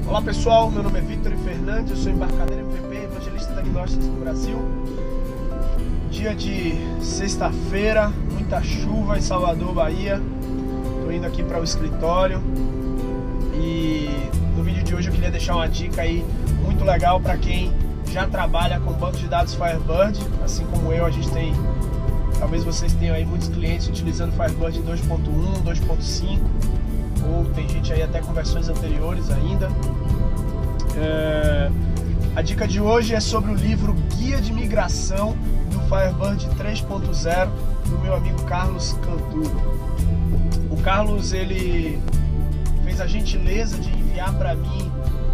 Olá pessoal, meu nome é Victor Fernandes, eu sou embarcadeiro MVP, evangelista de agnósticos no Brasil. Dia de sexta-feira, muita chuva em Salvador, Bahia. Estou indo aqui para o escritório e no vídeo de hoje eu queria deixar uma dica aí muito legal para quem já trabalha com banco de dados Firebird, assim como eu. A gente tem, talvez vocês tenham aí muitos clientes utilizando Firebird 2.1, 2.5, ou tem gente aí até com versões anteriores ainda. A dica de hoje é sobre o livro Guia de Migração do Firebird 3.0 do meu amigo Carlos Cantu. O Carlos, ele fez a gentileza de enviar para mim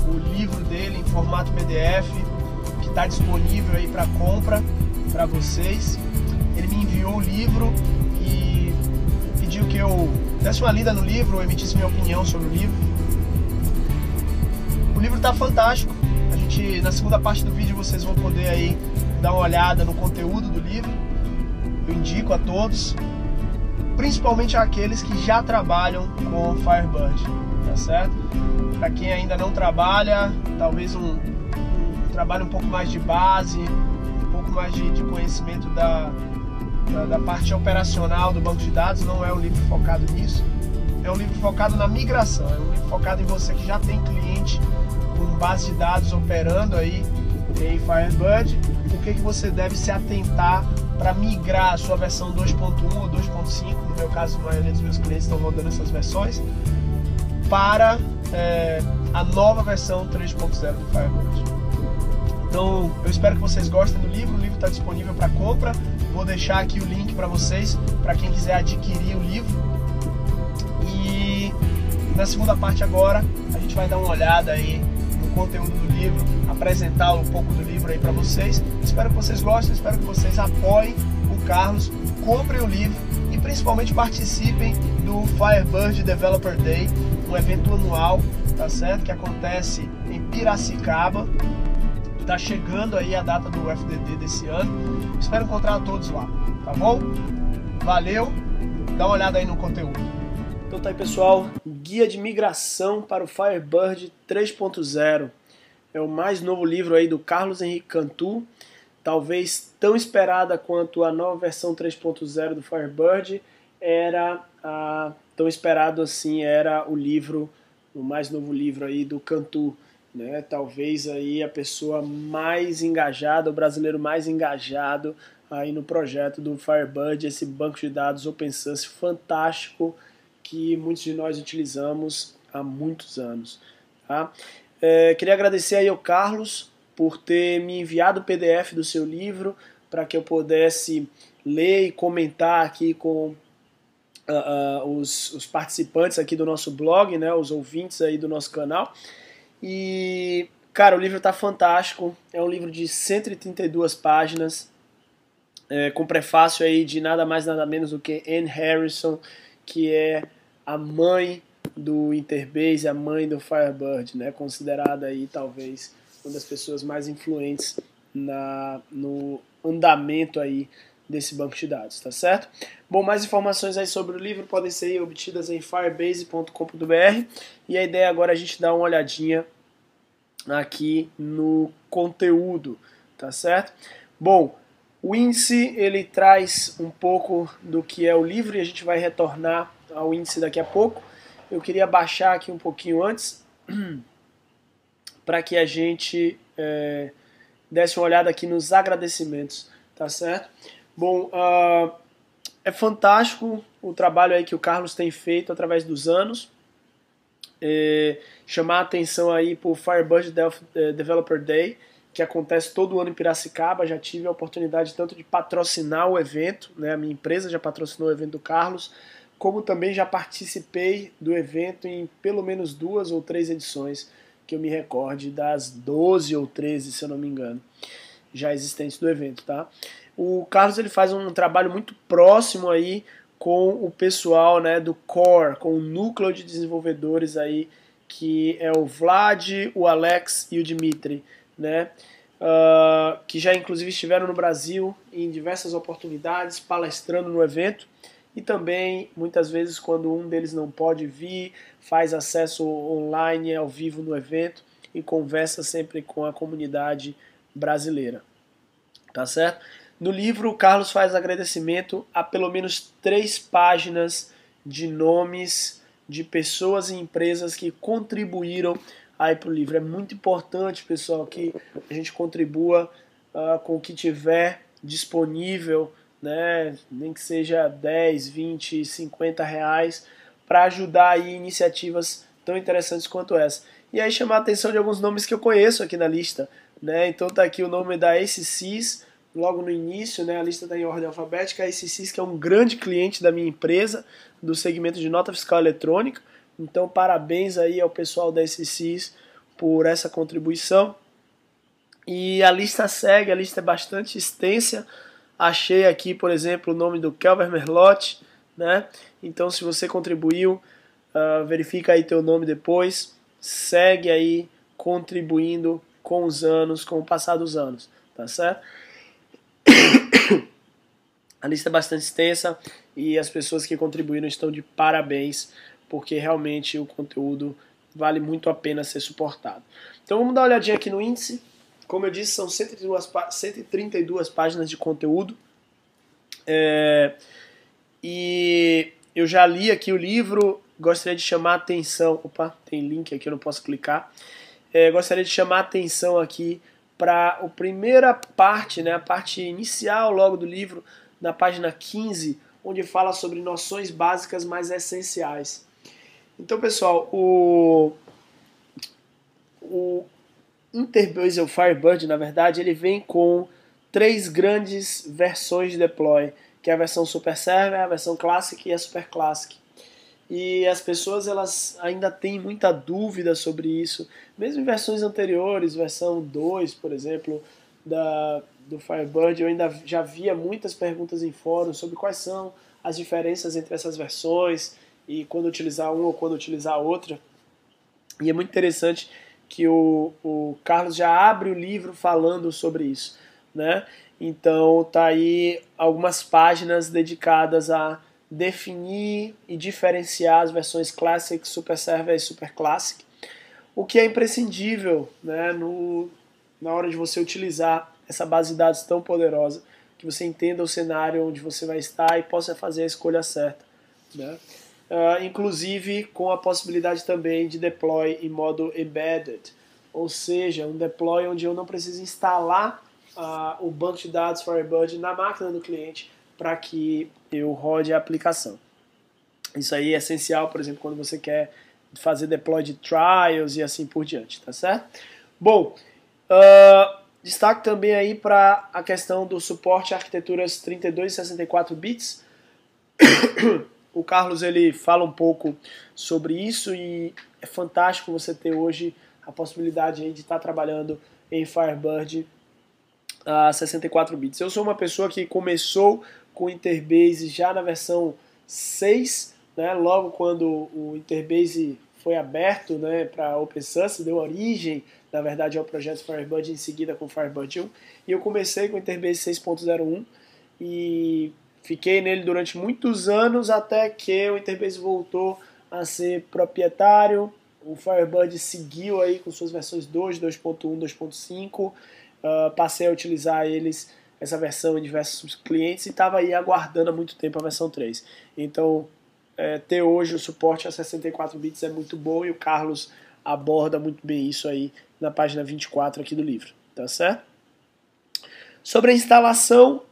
o livro dele em formato PDF, que está disponível aí para compra para vocês. Ele me enviou o livro e pediu que eu desse uma lida no livro, eu emitisse minha opinião sobre o livro. O livro está fantástico. Na segunda parte do vídeo vocês vão poder aí dar uma olhada no conteúdo do livro. Eu indico a todos, principalmente aqueles que já trabalham com Firebird, tá certo? Para quem ainda não trabalha, talvez um trabalho um pouco mais de base, um pouco mais de conhecimento da parte operacional do banco de dados. Não é um livro focado nisso, é um livro focado na migração, é um livro focado em você que já tem cliente com base de dados operando aí em Firebird. O que você deve se atentar para migrar a sua versão 2.1 ou 2.5, no meu caso a maioria dos meus clientes estão rodando essas versões, para a nova versão 3.0 do Firebird. Então eu espero que vocês gostem do livro. O livro está disponível para compra, vou deixar aqui o link para vocês, para quem quiser adquirir o livro. E na segunda parte agora a gente vai dar uma olhada aí no conteúdo do livro, apresentar um pouco do livro aí para vocês. Espero que vocês gostem, espero que vocês apoiem o Carlos, comprem o livro e principalmente participem do Firebird Developer Day, um evento anual, tá certo? Que acontece em Piracicaba. Tá chegando aí a data do FDD desse ano. Espero encontrar todos lá, tá bom? Valeu, dá uma olhada aí no conteúdo. Então tá aí pessoal, Guia de Migração para o Firebird 3.0. É o mais novo livro aí do Carlos Henrique Cantu, talvez tão esperada quanto a nova versão 3.0 do Firebird. Tão esperado assim era o livro, o mais novo livro aí do Cantu, né? Talvez aí a pessoa mais engajada, o brasileiro mais engajado aí no projeto do Firebird, esse banco de dados open source fantástico que muitos de nós utilizamos há muitos anos, tá? Queria agradecer aí ao Carlos por ter me enviado o PDF do seu livro para que eu pudesse ler e comentar aqui com os participantes aqui do nosso blog, né, os ouvintes aí do nosso canal. E, cara, o livro tá fantástico. É um livro de 132 páginas, com prefácio aí de nada mais nada menos do que Ann Harrison, que é a mãe do Interbase, a mãe do Firebird, né? Considerada aí talvez uma das pessoas mais influentes no andamento aí desse banco de dados, tá certo? Bom, mais informações aí sobre o livro podem ser obtidas em firebase.com.br, e a ideia agora é a gente dar uma olhadinha aqui no conteúdo, tá certo? Bom, o índice ele traz um pouco do que é o livro e a gente vai retornar ao índice daqui a pouco. Eu queria baixar aqui um pouquinho antes para que a gente desse uma olhada aqui nos agradecimentos, tá certo? Bom, é fantástico o trabalho aí que o Carlos tem feito através dos anos. Chamar a atenção aí para o Firebird Developer Day, que acontece todo ano em Piracicaba. Já tive a oportunidade tanto de patrocinar o evento, né? A minha empresa já patrocinou o evento do Carlos, como também já participei do evento em pelo menos 2 ou 3 edições, que eu me recorde, das 12 ou 13, se eu não me engano, já existentes do evento, tá? O Carlos ele faz um trabalho muito próximo aí com o pessoal, né, do Core, com o núcleo de desenvolvedores aí, que é o Vlad, o Alex e o Dmitry, né? Que já inclusive estiveram no Brasil em diversas oportunidades, palestrando no evento. e também, muitas vezes, quando um deles não pode vir, faz acesso online, ao vivo no evento e conversa sempre com a comunidade brasileira. Tá certo? No livro, o Carlos faz agradecimento a pelo menos 3 páginas de nomes de pessoas e empresas que contribuíram aí para o livro. É muito importante, pessoal, que a gente contribua com o que tiver disponível, né? Nem que seja 10, 20, 50 reais, para ajudar aí iniciativas tão interessantes quanto essa. E aí chamar a atenção de alguns nomes que eu conheço aqui na lista, né? Então tá aqui o nome da ACCIS, logo no início, né? A lista está em ordem alfabética. A ACCIS, que é um grande cliente da minha empresa, do segmento de nota fiscal eletrônica. Então parabéns aí ao pessoal da ACCIS por essa contribuição. E a lista segue, a lista é bastante extensa. Achei aqui, por exemplo, o nome do Kelber Merlotti, né? Então, se você contribuiu, verifica aí teu nome depois. Segue aí contribuindo com os anos, com o passar dos anos, tá certo? A lista é bastante extensa e as pessoas que contribuíram estão de parabéns, porque realmente o conteúdo vale muito a pena ser suportado. Então vamos dar uma olhadinha aqui no índice. Como eu disse, são 132 páginas de conteúdo. E eu já li aqui o livro, gostaria de chamar a atenção... Opa, tem link aqui, eu não posso clicar. Gostaria de chamar a atenção aqui para a primeira parte, né, a parte inicial logo do livro, na página 15, onde fala sobre noções básicas mais essenciais. Então, pessoal, o Interbase, o Firebird, na verdade, ele vem com 3 grandes versões de deploy, que é a versão Super Server, a versão Classic e a Super Classic. E as pessoas elas ainda têm muita dúvida sobre isso, mesmo em versões anteriores, versão 2, por exemplo, do Firebird, eu ainda já via muitas perguntas em fóruns sobre quais são as diferenças entre essas versões e quando utilizar uma ou quando utilizar a outra. E é muito interessante que o Carlos já abre o livro falando sobre isso, né? Então tá aí algumas páginas dedicadas a definir e diferenciar as versões Classic, Super Server e Super Classic, o que é imprescindível, né, na hora de você utilizar essa base de dados tão poderosa, que você entenda o cenário onde você vai estar e possa fazer a escolha certa, né? Inclusive com a possibilidade também de deploy em modo embedded, ou seja, um deploy onde eu não preciso instalar o banco de dados Firebird na máquina do cliente para que eu rode a aplicação. Isso aí é essencial, por exemplo, quando você quer fazer deploy de trials e assim por diante, tá certo? Bom, destaque também aí para a questão do suporte a arquiteturas 32 e 64 bits. O Carlos ele fala um pouco sobre isso e é fantástico você ter hoje a possibilidade aí de estar trabalhando em Firebird a 64 bits. Eu sou uma pessoa que começou com o Interbase já na versão 6, né, logo quando o Interbase foi aberto, né, para Open Source, deu origem, na verdade, ao projeto Firebird, em seguida com o Firebird 1, e eu comecei com o Interbase 6.01 e fiquei nele durante muitos anos até que o Interbase voltou a ser proprietário. O Firebird seguiu aí com suas versões 2, 2.1, 2.5, passei a utilizar essa versão em diversos clientes e estava aí aguardando há muito tempo a versão 3. Então, ter hoje o suporte a 64 bits é muito bom e o Carlos aborda muito bem isso aí na página 24 aqui do livro, tá certo? Sobre a instalação,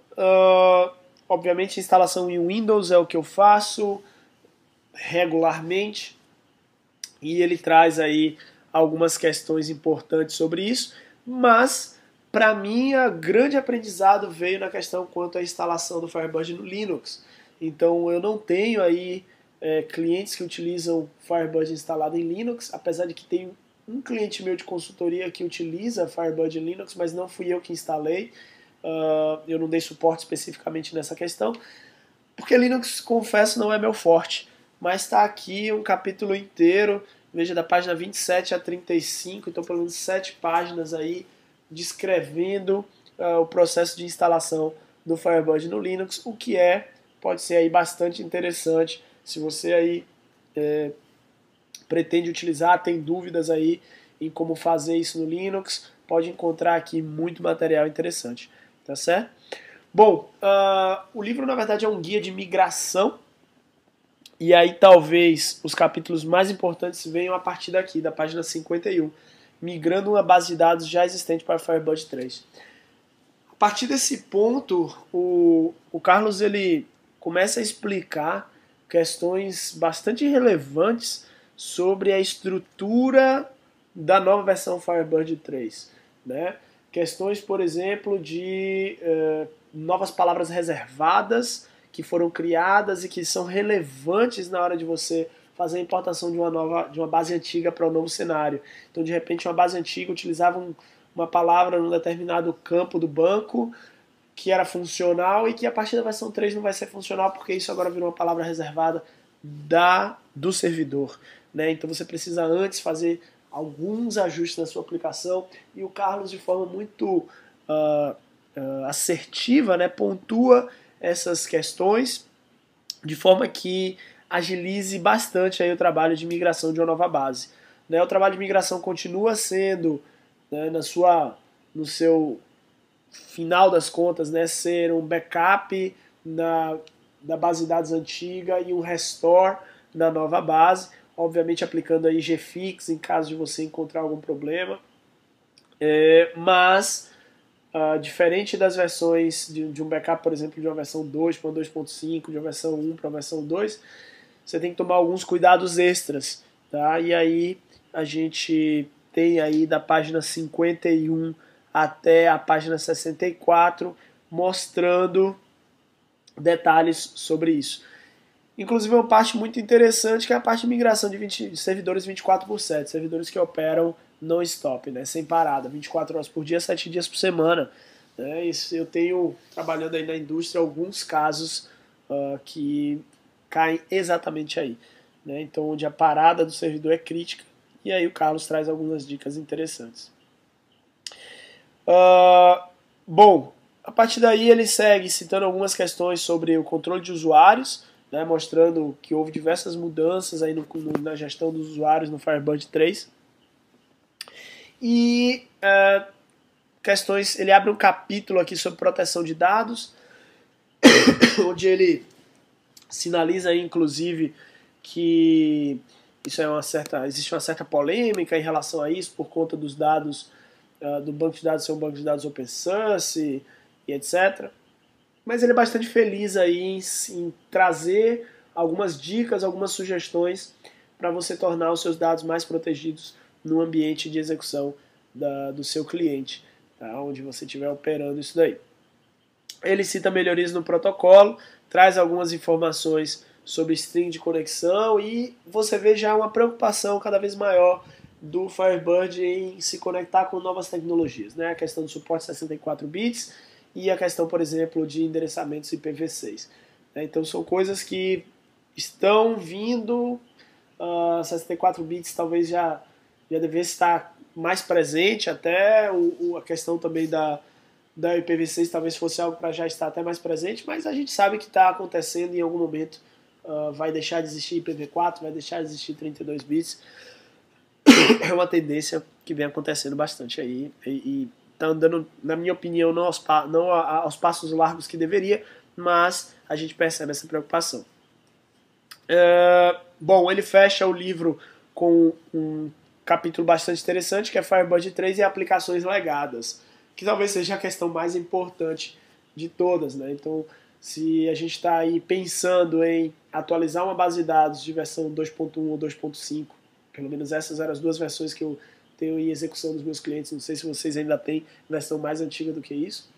obviamente a instalação em Windows é o que eu faço regularmente e ele traz aí algumas questões importantes sobre isso, mas para mim o grande aprendizado veio na questão quanto à instalação do Firebird no Linux. Então eu não tenho aí clientes que utilizam Firebird instalado em Linux, apesar de que tem um cliente meu de consultoria que utiliza Firebird em Linux, mas não fui eu que instalei. Eu não dei suporte especificamente nessa questão, porque Linux, confesso, não é meu forte. Mas está aqui um capítulo inteiro, veja, da página 27 a 35, então pelo menos 7 páginas aí, descrevendo o processo de instalação do Firebird no Linux, o que é pode ser aí bastante interessante. Se você aí pretende utilizar, tem dúvidas aí em como fazer isso no Linux, pode encontrar aqui muito material interessante, tá certo? Bom, o livro na verdade é um guia de migração, e aí talvez os capítulos mais importantes venham a partir daqui, da página 51, migrando uma base de dados já existente para Firebird 3. A partir desse ponto, o Carlos ele começa a explicar questões bastante relevantes sobre a estrutura da nova versão Firebird 3, né? Questões, por exemplo, de novas palavras reservadas que foram criadas e que são relevantes na hora de você fazer a importação de uma base antiga para um novo cenário. Então, de repente, uma base antiga utilizava uma palavra num determinado campo do banco que era funcional e que a partir da versão 3 não vai ser funcional porque isso agora virou uma palavra reservada do servidor, né? Então você precisa antes fazer alguns ajustes na sua aplicação, e o Carlos, de forma muito assertiva, né, pontua essas questões de forma que agilize bastante aí o trabalho de migração de uma nova base, né? O trabalho de migração continua sendo, né, no seu final das contas, né, ser um backup da base de dados antiga e um restore na nova base, obviamente aplicando aí gfix em caso de você encontrar algum problema, mas diferente das versões de um backup, por exemplo, de uma versão 2 para uma 2.5, de uma versão 1 para uma versão 2, você tem que tomar alguns cuidados extras, tá? E aí a gente tem aí da página 51 até a página 64 mostrando detalhes sobre isso. Inclusive uma parte muito interessante que é a parte de migração de servidores 24/7, servidores que operam non-stop, né, sem parada, 24 horas por dia, 7 dias por semana. Né? Isso, eu tenho, trabalhando aí na indústria, alguns casos que caem exatamente aí. Né? Então, onde a parada do servidor é crítica, e aí o Carlos traz algumas dicas interessantes. Bom, a partir daí ele segue citando algumas questões sobre o controle de usuários, né, mostrando que houve diversas mudanças aí na gestão dos usuários no Firebird 3. E questões, ele abre um capítulo aqui sobre proteção de dados, onde ele sinaliza aí, inclusive, que existe uma certa polêmica em relação a isso, por conta dos dados do banco de dados ser um banco de dados open source e etc. Mas ele é bastante feliz aí em trazer algumas dicas, algumas sugestões para você tornar os seus dados mais protegidos no ambiente de execução do seu cliente, tá? Onde você estiver operando isso daí. Ele cita melhorias no protocolo, traz algumas informações sobre string de conexão e você vê já uma preocupação cada vez maior do Firebird em se conectar com novas tecnologias, né? A questão do suporte 64 bits e a questão, por exemplo, de endereçamentos IPv6. Então são coisas que estão vindo, 64 bits talvez já devesse estar mais presente, até a questão também da IPv6 talvez fosse algo para já estar até mais presente, mas a gente sabe que está acontecendo em algum momento, vai deixar de existir IPv4, vai deixar de existir 32 bits, é uma tendência que vem acontecendo bastante aí e está andando, na minha opinião, não aos passos largos que deveria, mas a gente percebe essa preocupação. Bom, ele fecha o livro com um capítulo bastante interessante, que é Firebird 3 e aplicações legadas, que talvez seja a questão mais importante de todas, né? Então, se a gente está aí pensando em atualizar uma base de dados de versão 2.1 ou 2.5, pelo menos essas eram as duas versões que eu tenho em execução dos meus clientes, não sei se vocês ainda têm versão mais antiga do que isso,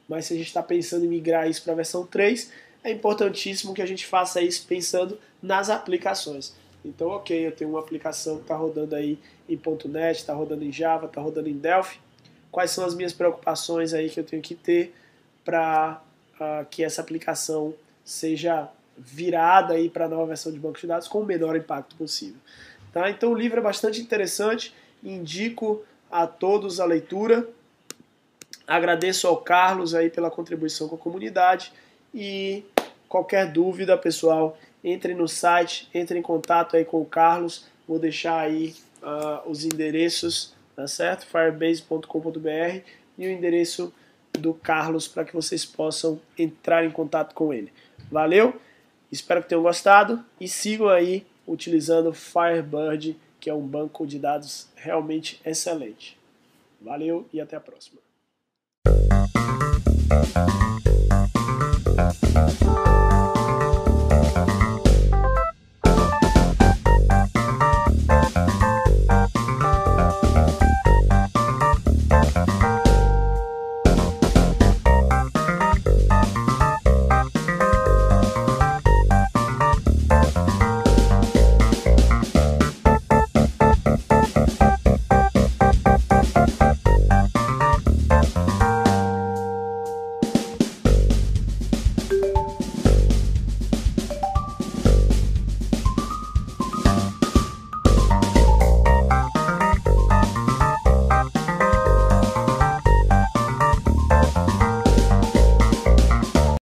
mas se a gente está pensando em migrar isso para a versão 3, é importantíssimo que a gente faça isso pensando nas aplicações. Então, ok, eu tenho uma aplicação que está rodando aí em .NET, está rodando em Java, está rodando em Delphi. Quais são as minhas preocupações aí que eu tenho que ter para que essa aplicação seja virada aí para a nova versão de banco de dados com o menor impacto possível. Tá? Então o livro é bastante interessante, indico a todos a leitura. Agradeço ao Carlos aí pela contribuição com a comunidade e qualquer dúvida, pessoal, entre no site, entre em contato aí com o Carlos. Vou deixar aí os endereços, tá certo? Firebase.com.br e o endereço do Carlos para que vocês possam entrar em contato com ele. Valeu? Espero que tenham gostado e sigam aí utilizando Firebird, que é um banco de dados realmente excelente. Valeu e até a próxima.